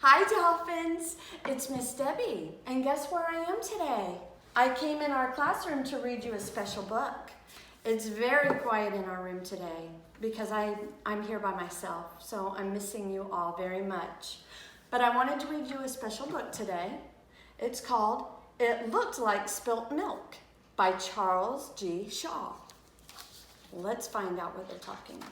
Hi dolphins, it's Miss Debbie, and guess where I am today? I came in our classroom to read you a special book. It's very quiet in our room today because I'm here by myself, so I'm missing you all very much. But I wanted to read you a special book today. It's called It Looked Like Spilt Milk by Charles G. Shaw. Let's find out what they're talking about.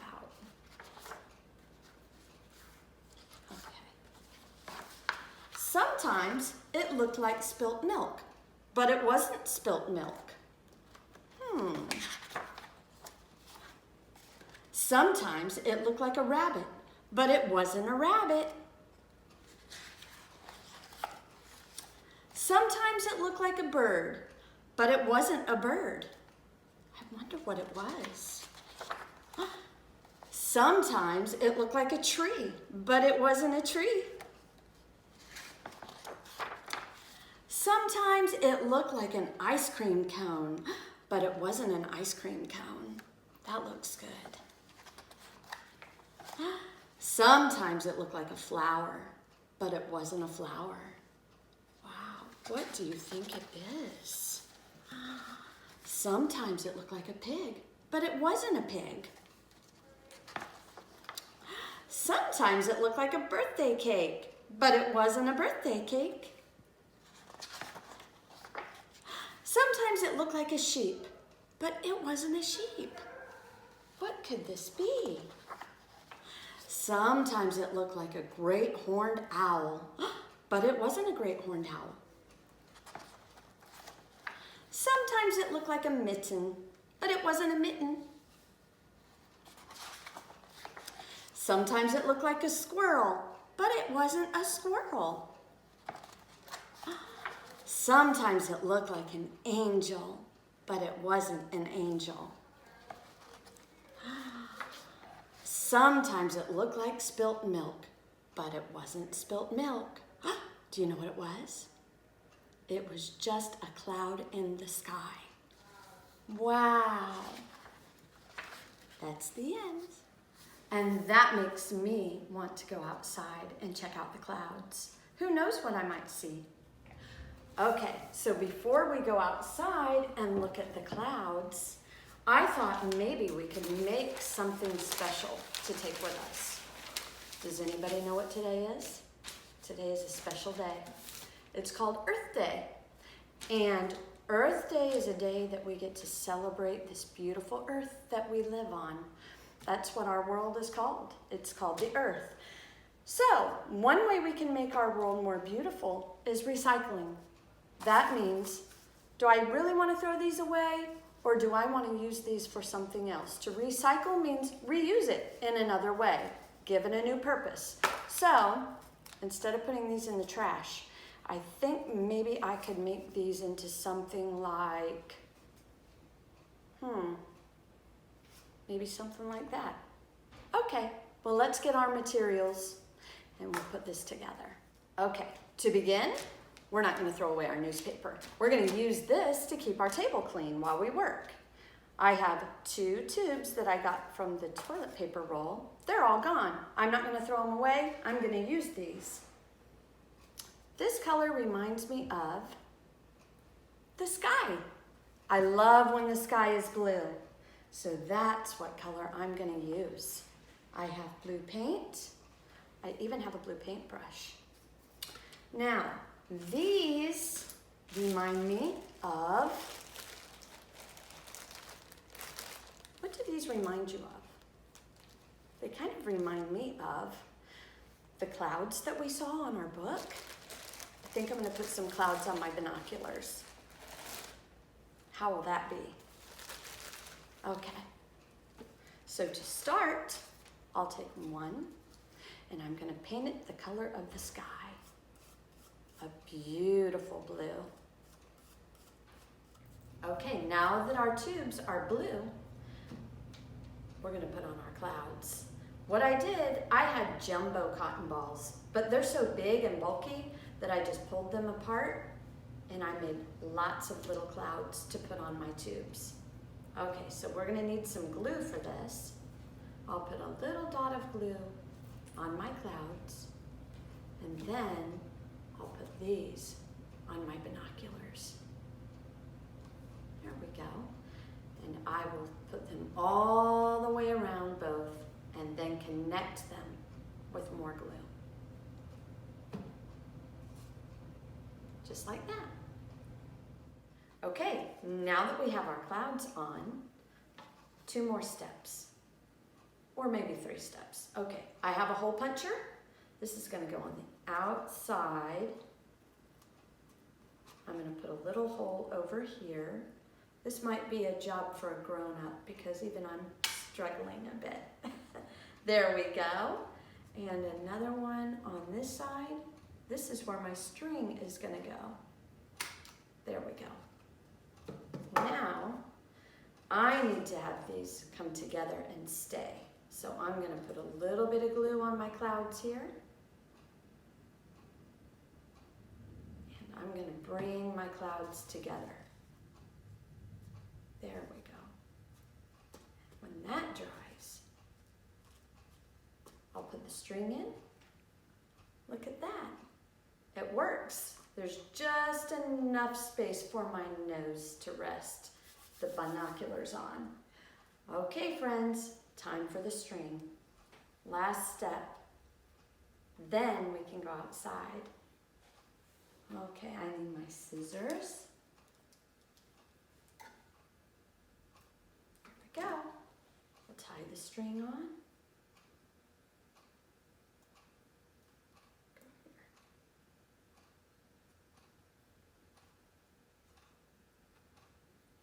Sometimes it looked like spilt milk, but it wasn't spilt milk. Sometimes it looked like a rabbit, but it wasn't a rabbit. Sometimes it looked like a bird, but it wasn't a bird. I wonder what it was. Sometimes it looked like a tree, but it wasn't a tree. Sometimes it looked like an ice cream cone, but it wasn't an ice cream cone. That looks good. Sometimes it looked like a flower, but it wasn't a flower. Wow, what do you think it is? Sometimes it looked like a pig, but it wasn't a pig. Sometimes it looked like a birthday cake, but it wasn't a birthday cake. Sometimes it looked like a sheep, but it wasn't a sheep. What could this be? Sometimes it looked like a great horned owl, but it wasn't a great horned owl. Sometimes it looked like a mitten, but it wasn't a mitten. Sometimes it looked like a squirrel, but it wasn't a squirrel. Sometimes it looked like an angel, but it wasn't an angel. Sometimes it looked like spilt milk, but it wasn't spilt milk. Do you know what it was? It was just a cloud in the sky. Wow. That's the end. And that makes me want to go outside and check out the clouds. Who knows what I might see? Okay, so before we go outside and look at the clouds, I thought maybe we could make something special to take with us. Does anybody know what today is? Today is a special day. It's called Earth Day. And Earth Day is a day that we get to celebrate this beautiful earth that we live on. That's what our world is called. It's called the earth. So, one way we can make our world more beautiful is recycling. That means, do I really want to throw these away, or do I want to use these for something else? To recycle means reuse it in another way, give it a new purpose. So, instead of putting these in the trash, I think maybe I could make these into something like, maybe something like that. Okay, well let's get our materials and we'll put this together. Okay, to begin, we're not going to throw away our newspaper. We're going to use this to keep our table clean while we work. I have 2 tubes that I got from the toilet paper roll. They're all gone. I'm not going to throw them away. I'm going to use these. This color reminds me of the sky. I love when the sky is blue. So that's what color I'm going to use. I have blue paint. I even have a blue paintbrush. Now, these remind me of, what do these remind you of? They kind of remind me of the clouds that we saw on our book. I think I'm going to put some clouds on my binoculars. How will that be? Okay. So to start, I'll take one and I'm going to paint it the color of the sky. A beautiful blue. Okay, now that our tubes are blue, we're going to put on our clouds. What I did, I had jumbo cotton balls, but they're so big and bulky that I just pulled them apart and I made lots of little clouds to put on my tubes. Okay, so we're going to need some glue for this. I'll put a little dot of glue on my clouds, and then I'll put these on my binoculars. There we go. And I will put them all the way around both and then connect them with more glue. Just like that. Okay, now that we have our clouds on, 2 more steps, or maybe 3 steps. Okay, I have a hole puncher. This is gonna go on the outside. I'm gonna put a little hole over here. This might be a job for a grown-up because even I'm struggling a bit. There we go. And another one on this side. This is where my string is gonna go. There we go. Now, I need to have these come together and stay. So I'm gonna put a little bit of glue on my clouds here. And I'm gonna bring my clouds together. There we go. When that dries, I'll put the string in. Look at that. It works. There's just enough space for my nose to rest the binoculars on. Okay, friends, time for the string. Last step. Then we can go outside. Okay, I need my scissors. There we go. We'll tie the string on.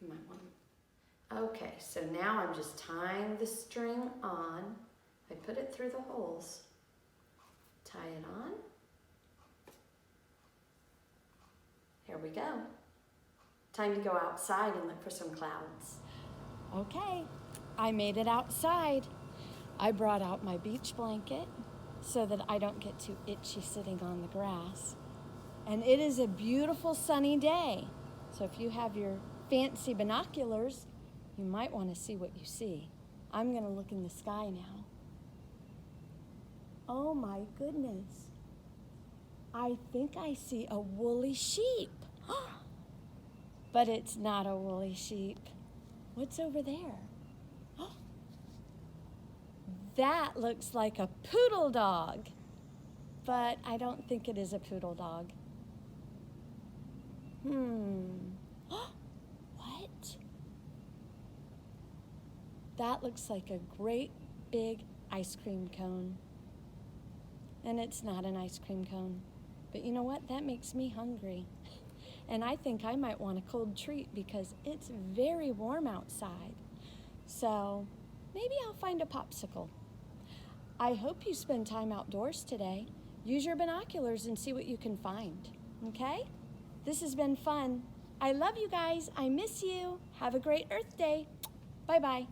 You might want to. Okay, so now I'm just tying the string on. I put it through the holes. Tie it on. Here we go. Time to go outside and look for some clouds. Okay, I made it outside. I brought out my beach blanket so that I don't get too itchy sitting on the grass. And it is a beautiful sunny day. So if you have your fancy binoculars, you might want to see what you see. I'm going to look in the sky now. Oh my goodness. I think I see a woolly sheep. But it's not a woolly sheep. What's over there? That looks like a poodle dog. But I don't think it is a poodle dog. What? That looks like a great big ice cream cone. And it's not an ice cream cone. But you know what? That makes me hungry. And I think I might want a cold treat because it's very warm outside. So maybe I'll find a popsicle. I hope you spend time outdoors today. Use your binoculars and see what you can find. Okay? This has been fun. I love you guys. I miss you. Have a great Earth Day. Bye-bye.